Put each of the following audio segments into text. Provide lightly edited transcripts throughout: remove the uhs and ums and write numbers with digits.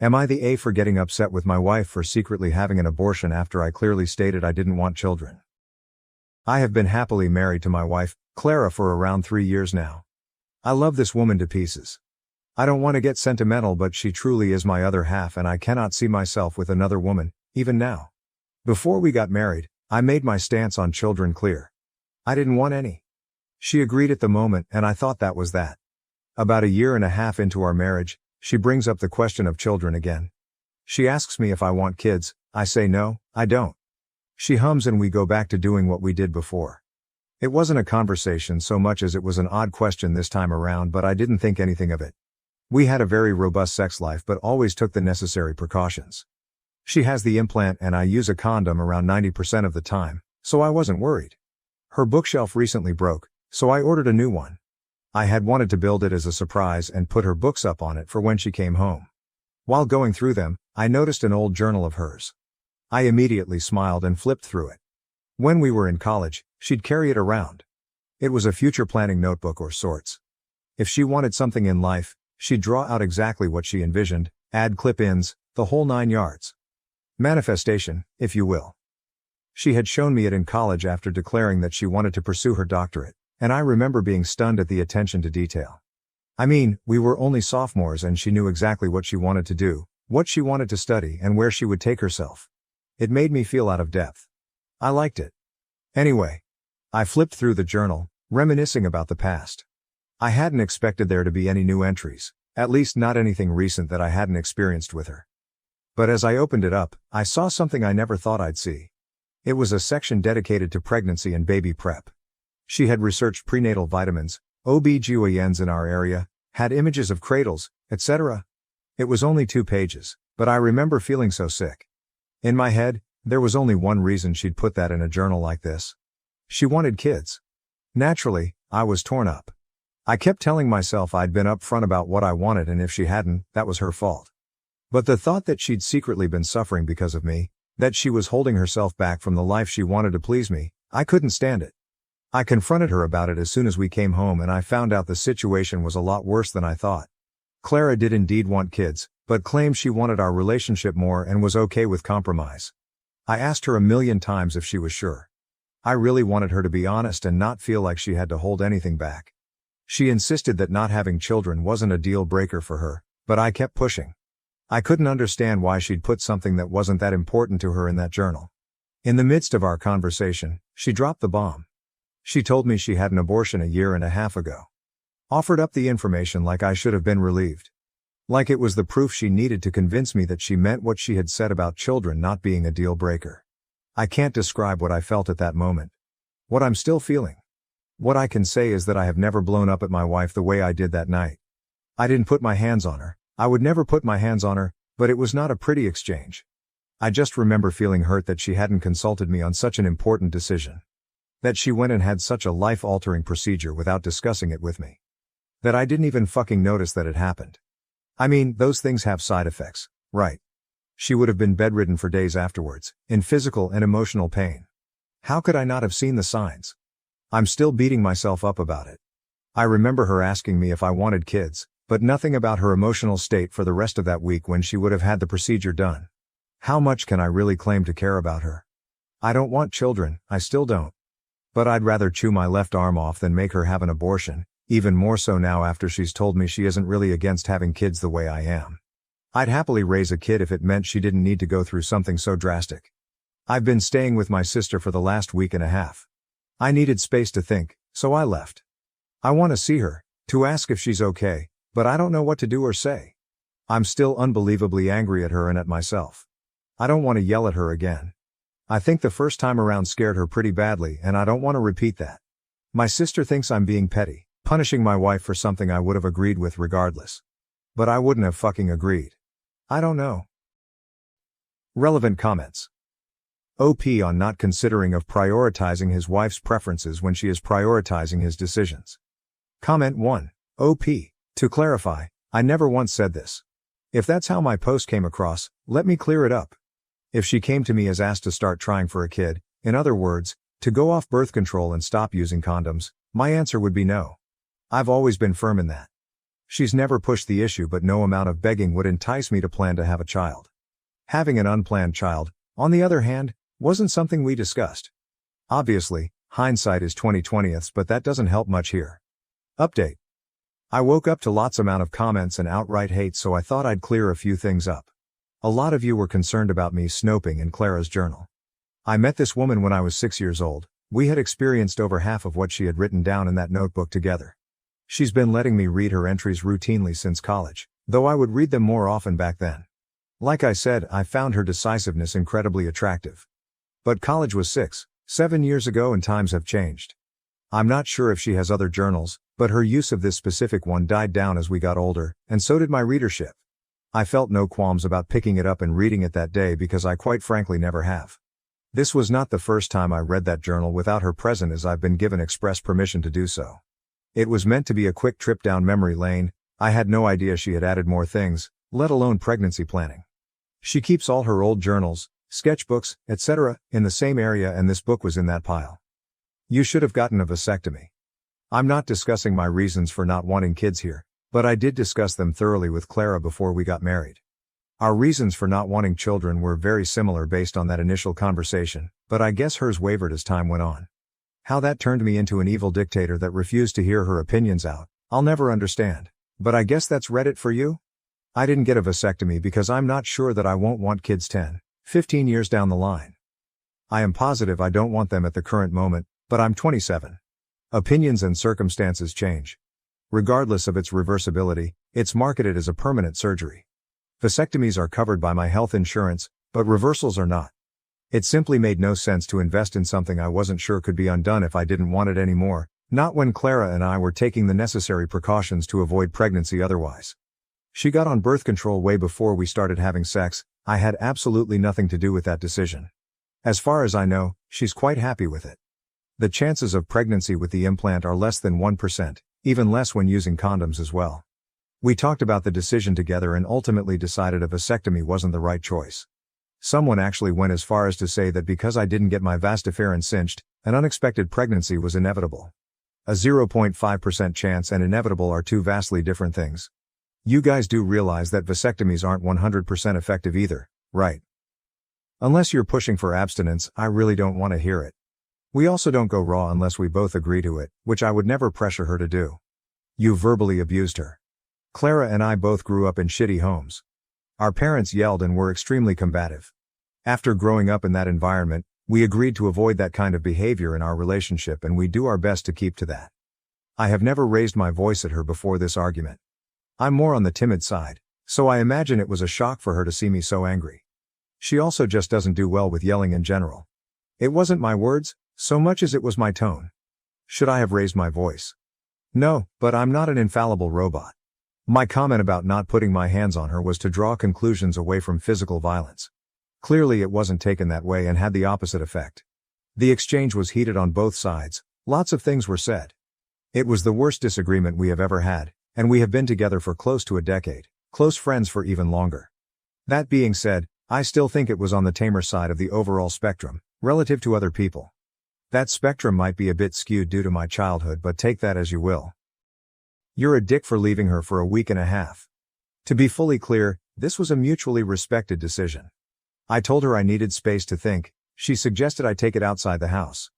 Am I the A for getting upset with my wife for secretly having an abortion after I clearly stated I didn't want children? I have been happily married to my wife, Clara, for around 3 years now. I love this woman to pieces. I don't want to get sentimental, but she truly is my other half, and I cannot see myself with another woman, even now. Before we got married, I made my stance on children clear. I didn't want any. She agreed at the moment, and I thought that was that. About 1.5 years into our marriage, she brings up the question of children again. She asks me if I want kids. I say no, I don't. She hums and we go back to doing what we did before. It wasn't a conversation so much as it was an odd question this time around, but I didn't think anything of it. We had a very robust sex life but always took the necessary precautions. She has the implant and I use a condom around 90% of the time, so I wasn't worried. Her bookshelf recently broke, so I ordered a new one. I had wanted to build it as a surprise and put her books up on it for when she came home. While going through them, I noticed an old journal of hers. I immediately smiled and flipped through it. When we were in college, she'd carry it around. It was a future planning notebook or sorts. If she wanted something in life, she'd draw out exactly what she envisioned, add clip-ins, the whole 9 yards. Manifestation, if you will. She had shown me it in college after declaring that she wanted to pursue her doctorate, and I remember being stunned at the attention to detail. I mean, we were only sophomores and she knew exactly what she wanted to do, what she wanted to study, and where she would take herself. It made me feel out of depth. I liked it. Anyway, I flipped through the journal, reminiscing about the past. I hadn't expected there to be any new entries, at least not anything recent that I hadn't experienced with her. But as I opened it up, I saw something I never thought I'd see. It was a section dedicated to pregnancy and baby prep. She had researched prenatal vitamins, OB-GYNs in our area, had images of cradles, etc. It was only 2 pages, but I remember feeling so sick. In my head, there was only one reason she'd put that in a journal like this. She wanted kids. Naturally, I was torn up. I kept telling myself I'd been upfront about what I wanted, and if she hadn't, that was her fault. But the thought that she'd secretly been suffering because of me, that she was holding herself back from the life she wanted to please me, I couldn't stand it. I confronted her about it as soon as we came home, and I found out the situation was a lot worse than I thought. Clara did indeed want kids, but claimed she wanted our relationship more and was okay with compromise. I asked her 1,000,000 times if she was sure. I really wanted her to be honest and not feel like she had to hold anything back. She insisted that not having children wasn't a deal breaker for her, but I kept pushing. I couldn't understand why she'd put something that wasn't that important to her in that journal. In the midst of our conversation, she dropped the bomb. She told me she had an abortion 1.5 years ago. Offered up the information like I should have been relieved. Like it was the proof she needed to convince me that she meant what she had said about children not being a deal breaker. I can't describe what I felt at that moment. What I'm still feeling. What I can say is that I have never blown up at my wife the way I did that night. I didn't put my hands on her. I would never put my hands on her, but it was not a pretty exchange. I just remember feeling hurt that she hadn't consulted me on such an important decision. That she went and had such a life-altering procedure without discussing it with me. That I didn't even fucking notice that it happened. I mean, those things have side effects, right? She would have been bedridden for days afterwards, in physical and emotional pain. How could I not have seen the signs? I'm still beating myself up about it. I remember her asking me if I wanted kids, but nothing about her emotional state for the rest of that week when she would have had the procedure done. How much can I really claim to care about her? I don't want children, I still don't. But I'd rather chew my left arm off than make her have an abortion, even more so now after she's told me she isn't really against having kids the way I am. I'd happily raise a kid if it meant she didn't need to go through something so drastic. I've been staying with my sister for the last 1.5 weeks. I needed space to think, so I left. I want to see her, to ask if she's okay, but I don't know what to do or say. I'm still unbelievably angry at her and at myself. I don't want to yell at her again. I think the first time around scared her pretty badly, and I don't want to repeat that. My sister thinks I'm being petty, punishing my wife for something I would have agreed with regardless. But I wouldn't have fucking agreed. I don't know. Relevant comments. OP on not considering of prioritizing his wife's preferences when she is prioritizing his decisions. Comment 1. OP. To clarify, I never once said this. If that's how my post came across, let me clear it up. If she came to me as asked to start trying for a kid, in other words, to go off birth control and stop using condoms, my answer would be no. I've always been firm in that. She's never pushed the issue, but no amount of begging would entice me to plan to have a child. Having an unplanned child, on the other hand, wasn't something we discussed. Obviously, hindsight is 20/20, but that doesn't help much here. Update. I woke up to lots amount of comments and outright hate, so I thought I'd clear a few things up. A lot of you were concerned about me snoping in Clara's journal. I met this woman when I was 6 years old. We had experienced over half of what she had written down in that notebook together. She's been letting me read her entries routinely since college, though I would read them more often back then. Like I said, I found her decisiveness incredibly attractive. But college was 6-7 years ago and times have changed. I'm not sure if she has other journals, but her use of this specific one died down as we got older, and so did my readership. I felt no qualms about picking it up and reading it that day because I quite frankly never have. This was not the first time I read that journal without her present, as I've been given express permission to do so. It was meant to be a quick trip down memory lane. I had no idea she had added more things, let alone pregnancy planning. She keeps all her old journals, sketchbooks, etc., in the same area, and this book was in that pile. You should have gotten a vasectomy. I'm not discussing my reasons for not wanting kids here, but I did discuss them thoroughly with Clara before we got married. Our reasons for not wanting children were very similar based on that initial conversation, but I guess hers wavered as time went on. How that turned me into an evil dictator that refused to hear her opinions out, I'll never understand. But I guess that's Reddit for you? I didn't get a vasectomy because I'm not sure that I won't want kids 10-15 years down the line. I am positive I don't want them at the current moment, but I'm 27. Opinions and circumstances change. Regardless of its reversibility, it's marketed as a permanent surgery. Vasectomies are covered by my health insurance, but reversals are not. It simply made no sense to invest in something I wasn't sure could be undone if I didn't want it anymore, not when Clara and I were taking the necessary precautions to avoid pregnancy otherwise. She got on birth control way before we started having sex. I had absolutely nothing to do with that decision. As far as I know, she's quite happy with it. The chances of pregnancy with the implant are less than 1%, even less when using condoms as well. We talked about the decision together and ultimately decided a vasectomy wasn't the right choice. Someone actually went as far as to say that because I didn't get my vas deferens cinched, an unexpected pregnancy was inevitable. A 0.5% chance and inevitable are two vastly different things. You guys do realize that vasectomies aren't 100% effective either, right? Unless you're pushing for abstinence, I really don't want to hear it. We also don't go raw unless we both agree to it, which I would never pressure her to do. You verbally abused her. Clara and I both grew up in shitty homes. Our parents yelled and were extremely combative. After growing up in that environment, we agreed to avoid that kind of behavior in our relationship, and we do our best to keep to that. I have never raised my voice at her before this argument. I'm more on the timid side, so I imagine it was a shock for her to see me so angry. She also just doesn't do well with yelling in general. It wasn't my words, so much as it was my tone. Should I have raised my voice? No, but I'm not an infallible robot. My comment about not putting my hands on her was to draw conclusions away from physical violence. Clearly it wasn't taken that way and had the opposite effect. The exchange was heated on both sides, lots of things were said. It was the worst disagreement we have ever had, and we have been together for close to a decade, close friends for even longer. That being said, I still think it was on the tamer side of the overall spectrum, relative to other people. That spectrum might be a bit skewed due to my childhood, but take that as you will. You're a dick for leaving her for a week and a half. To be fully clear, this was a mutually respected decision. I told her I needed space to think. She suggested I take it outside the house.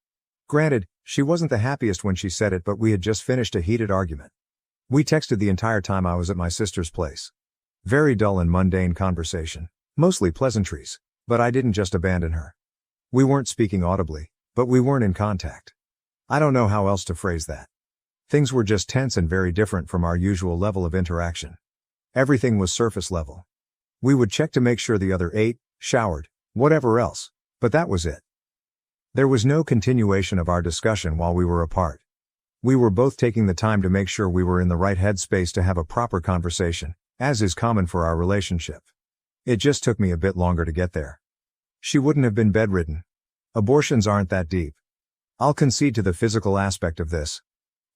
Granted, she wasn't the happiest when she said it, but we had just finished a heated argument. We texted the entire time I was at my sister's place. Very dull and mundane conversation, mostly pleasantries, but I didn't just abandon her. We weren't speaking audibly, but we weren't in contact. I don't know how else to phrase that. Things were just tense and very different from our usual level of interaction. Everything was surface level. We would check to make sure the other ate, showered, whatever else, but that was it. There was no continuation of our discussion while we were apart. We were both taking the time to make sure we were in the right headspace to have a proper conversation, as is common for our relationship. It just took me a bit longer to get there. She wouldn't have been bedridden. Abortions aren't that deep. I'll concede to the physical aspect of this.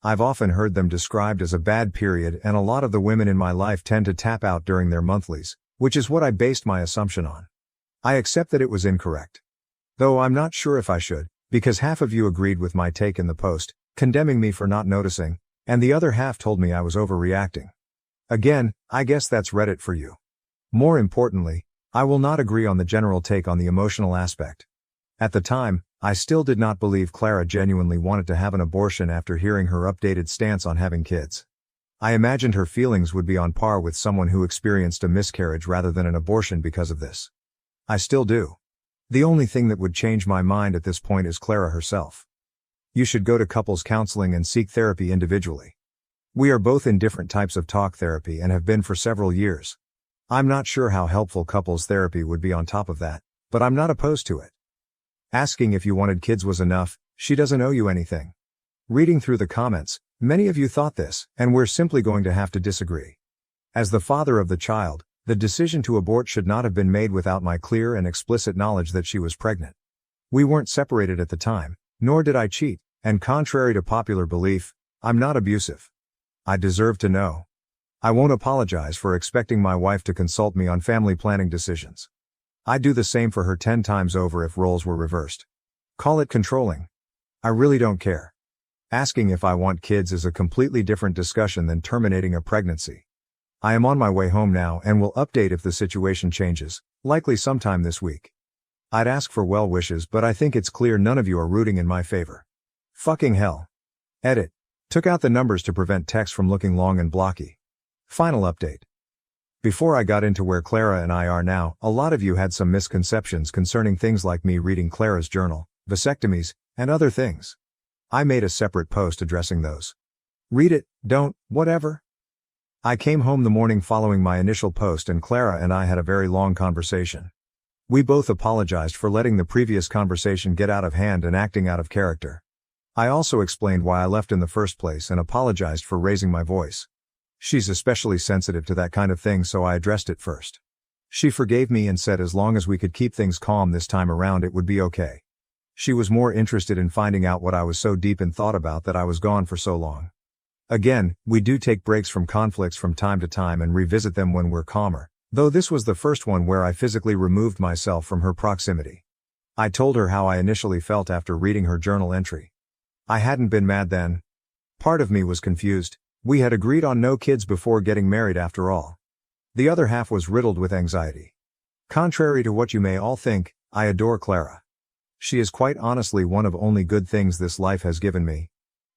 I've often heard them described as a bad period, and a lot of the women in my life tend to tap out during their monthlies, which is what I based my assumption on. I accept that it was incorrect. Though I'm not sure if I should, because half of you agreed with my take in the post, condemning me for not noticing, and the other half told me I was overreacting. Again, I guess that's Reddit for you. More importantly, I will not agree on the general take on the emotional aspect. At the time, I still did not believe Clara genuinely wanted to have an abortion after hearing her updated stance on having kids. I imagined her feelings would be on par with someone who experienced a miscarriage rather than an abortion because of this. I still do. The only thing that would change my mind at this point is Clara herself. You should go to couples counseling and seek therapy individually. We are both in different types of talk therapy and have been for several years. I'm not sure how helpful couples therapy would be on top of that, but I'm not opposed to it. Asking if you wanted kids was enough, she doesn't owe you anything. Reading through the comments, many of you thought this, and we're simply going to have to disagree. As the father of the child, the decision to abort should not have been made without my clear and explicit knowledge that she was pregnant. We weren't separated at the time, nor did I cheat, and contrary to popular belief, I'm not abusive. I deserve to know. I won't apologize for expecting my wife to consult me on family planning decisions. I'd do the same for her 10 times over if roles were reversed. Call it controlling. I really don't care. Asking if I want kids is a completely different discussion than terminating a pregnancy. I am on my way home now and will update if the situation changes, likely sometime this week. I'd ask for well wishes, but I think it's clear none of you are rooting in my favor. Fucking hell. Edit. Took out the numbers to prevent text from looking long and blocky. Final update. Before I got into where Clara and I are now, a lot of you had some misconceptions concerning things like me reading Clara's journal, vasectomies, and other things. I made a separate post addressing those. Read it, don't, whatever. I came home the morning following my initial post and Clara and I had a very long conversation. We both apologized for letting the previous conversation get out of hand and acting out of character. I also explained why I left in the first place and apologized for raising my voice. She's especially sensitive to that kind of thing, so I addressed it first. She forgave me and said as long as we could keep things calm this time around it would be okay. She was more interested in finding out what I was so deep in thought about that I was gone for so long. Again, we do take breaks from conflicts from time to time and revisit them when we're calmer, though this was the first one where I physically removed myself from her proximity. I told her how I initially felt after reading her journal entry. I hadn't been mad then. Part of me was confused. We had agreed on no kids before getting married after all. The other half was riddled with anxiety. Contrary to what you may all think, I adore Clara. She is quite honestly one of only good things this life has given me.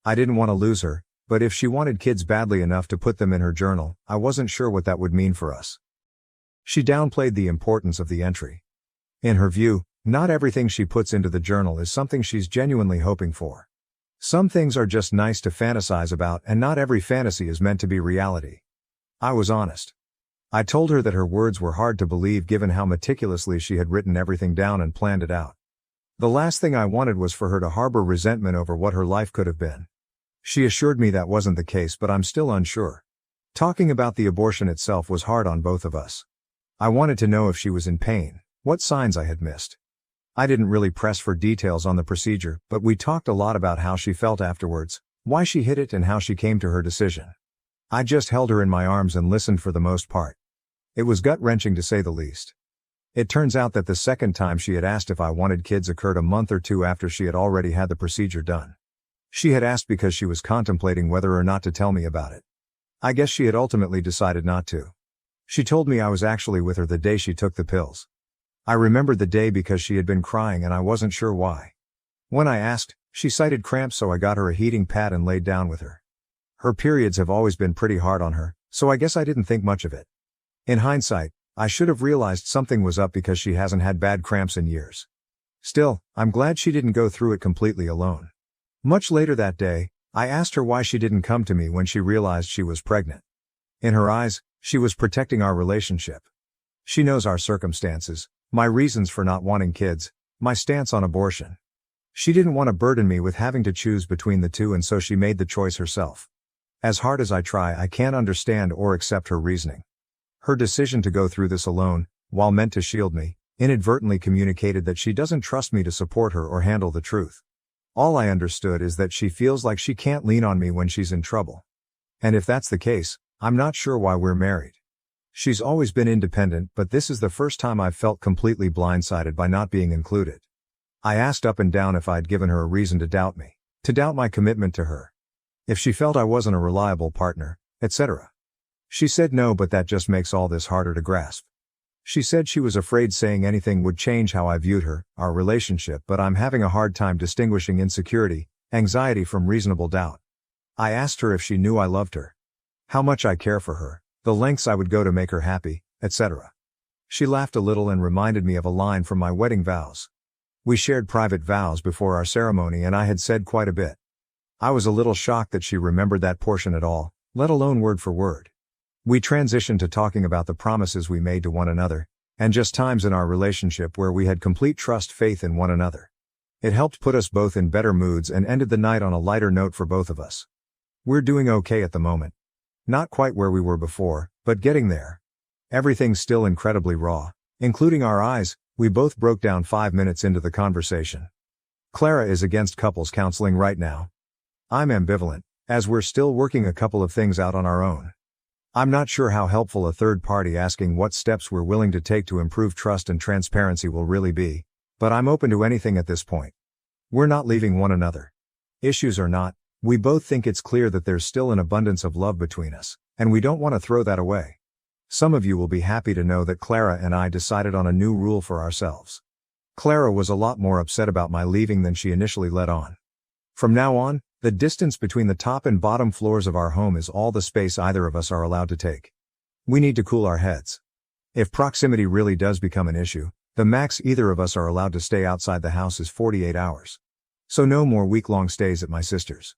I didn't want to lose her, but if she wanted kids badly enough to put them in her journal, I wasn't sure what that would mean for us. She downplayed the importance of the entry. In her view, not everything she puts into the journal is something she's genuinely hoping for. Some things are just nice to fantasize about, and not every fantasy is meant to be reality. I was honest. I told her that her words were hard to believe given how meticulously she had written everything down and planned it out. The last thing I wanted was for her to harbor resentment over what her life could have been. She assured me that wasn't the case, but I'm still unsure. Talking about the abortion itself was hard on both of us. I wanted to know if she was in pain, what signs I had missed. I didn't really press for details on the procedure, but we talked a lot about how she felt afterwards, why she hid it and how she came to her decision. I just held her in my arms and listened for the most part. It was gut-wrenching to say the least. It turns out that the second time she had asked if I wanted kids occurred a month or two after she had already had the procedure done. She had asked because she was contemplating whether or not to tell me about it. I guess she had ultimately decided not to. She told me I was actually with her the day she took the pills. I remembered the day because she had been crying and I wasn't sure why. When I asked, she cited cramps, so I got her a heating pad and laid down with her. Her periods have always been pretty hard on her, so I guess I didn't think much of it. In hindsight, I should have realized something was up because she hasn't had bad cramps in years. Still, I'm glad she didn't go through it completely alone. Much later that day, I asked her why she didn't come to me when she realized she was pregnant. In her eyes, she was protecting our relationship. She knows our circumstances, my reasons for not wanting kids, my stance on abortion. She didn't want to burden me with having to choose between the two, and so she made the choice herself. As hard as I try, I can't understand or accept her reasoning. Her decision to go through this alone, while meant to shield me, inadvertently communicated that she doesn't trust me to support her or handle the truth. All I understood is that she feels like she can't lean on me when she's in trouble. And if that's the case, I'm not sure why we're married. She's always been independent, but this is the first time I've felt completely blindsided by not being included. I asked up and down if I'd given her a reason to doubt me, to doubt my commitment to her. If she felt I wasn't a reliable partner, etc. She said no, but that just makes all this harder to grasp. She said she was afraid saying anything would change how I viewed her, our relationship, but I'm having a hard time distinguishing insecurity, anxiety from reasonable doubt. I asked her if she knew I loved her, how much I care for her, the lengths I would go to make her happy, etc. She laughed a little and reminded me of a line from my wedding vows. We shared private vows before our ceremony and I had said quite a bit. I was a little shocked that she remembered that portion at all, let alone word for word. We transitioned to talking about the promises we made to one another, and just times in our relationship where we had complete trust, faith in one another. It helped put us both in better moods and ended the night on a lighter note for both of us. We're doing okay at the moment. Not quite where we were before, but getting there. Everything's still incredibly raw, including our eyes. We both broke down 5 minutes into the conversation. Clara is against couples counseling right now. I'm ambivalent, as we're still working a couple of things out on our own. I'm not sure how helpful a third party asking what steps we're willing to take to improve trust and transparency will really be, but I'm open to anything at this point. We're not leaving one another. Issues or not, we both think it's clear that there's still an abundance of love between us, and we don't want to throw that away. Some of you will be happy to know that Clara and I decided on a new rule for ourselves. Clara was a lot more upset about my leaving than she initially let on. From now on, the distance between the top and bottom floors of our home is all the space either of us are allowed to take. We need to cool our heads. If proximity really does become an issue, the max either of us are allowed to stay outside the house is 48 hours. So no more week-long stays at my sister's.